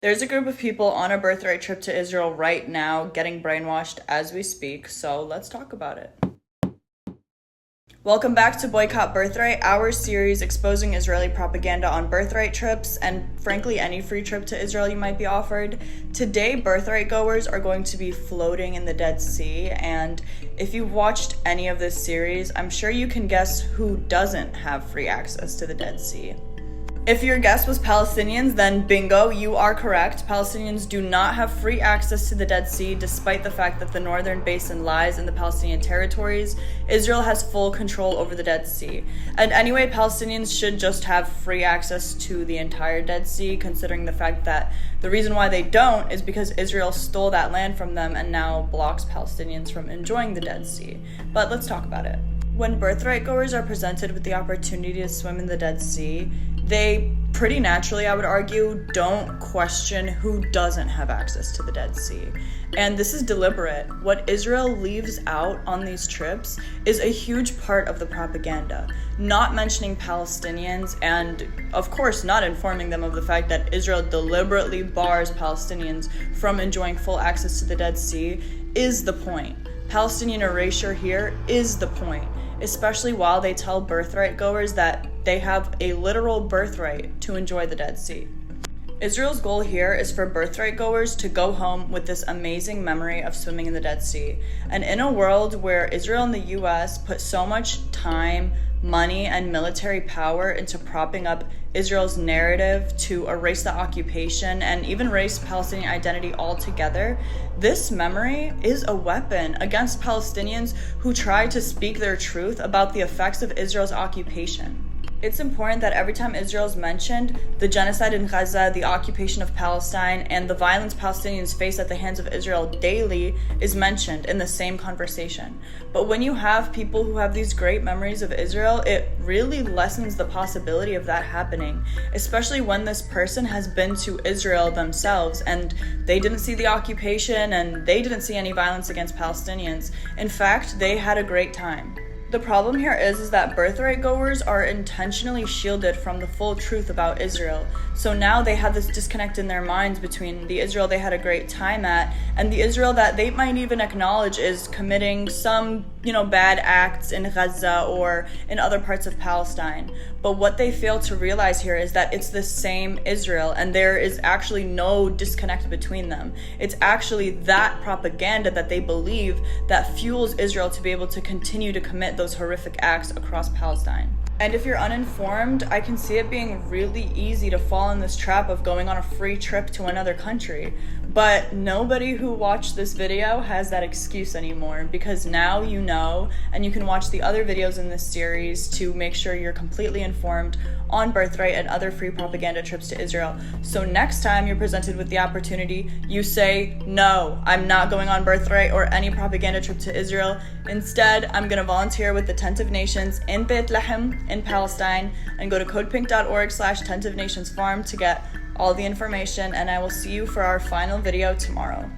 There's a group of people on a birthright trip to Israel right now getting brainwashed as we speak, so let's talk about it. Welcome back to Boycott Birthright, our series exposing Israeli propaganda on birthright trips and frankly any free trip to Israel you might be offered. Today, birthright goers are going to be floating in the Dead Sea, and if you've watched any of this series, I'm sure you can guess who doesn't have free access to the Dead Sea. If your guess was Palestinians, then bingo, you are correct. Palestinians do not have free access to the Dead Sea, despite the fact that the northern basin lies in the Palestinian territories. Israel has full control over the Dead Sea. And anyway, Palestinians should just have free access to the entire Dead Sea, considering the fact that the reason why they don't is because Israel stole that land from them and now blocks Palestinians from enjoying the Dead Sea. But let's talk about it. When birthright goers are presented with the opportunity to swim in the Dead Sea, they pretty naturally, I would argue, don't question who doesn't have access to the Dead Sea. And this is deliberate. What Israel leaves out on these trips is a huge part of the propaganda, not mentioning Palestinians and, of course, not informing them of the fact that Israel deliberately bars Palestinians from enjoying full access to the Dead Sea is the point. Palestinian erasure here is the point, especially while they tell birthright goers that they have a literal birthright to enjoy the Dead Sea. Israel's goal here is for birthright goers to go home with this amazing memory of swimming in the Dead Sea. And in a world where Israel and the US put so much time, money, and military power into propping up Israel's narrative to erase the occupation and even erase Palestinian identity altogether, this memory is a weapon against Palestinians who try to speak their truth about the effects of Israel's occupation. It's important that every time Israel is mentioned, the genocide in Gaza, the occupation of Palestine, and the violence Palestinians face at the hands of Israel daily is mentioned in the same conversation. But when you have people who have these great memories of Israel, it really lessens the possibility of that happening, especially when this person has been to Israel themselves and they didn't see the occupation and they didn't see any violence against Palestinians. In fact, they had a great time. The problem here is that birthright goers are intentionally shielded from the full truth about Israel. So now they have this disconnect in their minds between the Israel they had a great time at and the Israel that they might even acknowledge is committing some, bad acts in Gaza or in other parts of Palestine. But what they fail to realize here is that it's the same Israel and there is actually no disconnect between them. It's actually that propaganda that they believe that fuels Israel to be able to continue to commit those horrific acts across Palestine. And if you're uninformed, I can see it being really easy to fall in this trap of going on a free trip to another country. But nobody who watched this video has that excuse anymore, because now you know, and you can watch the other videos in this series to make sure you're completely informed on birthright and other free propaganda trips to Israel. So next time you're presented with the opportunity, you say, no, I'm not going on birthright or any propaganda trip to Israel. Instead, I'm going to volunteer with the Tent of Nations in Bethlehem in Palestine and go to codepink.org/Tent of Nations Farm to get all the information, and I will see you for our final video tomorrow.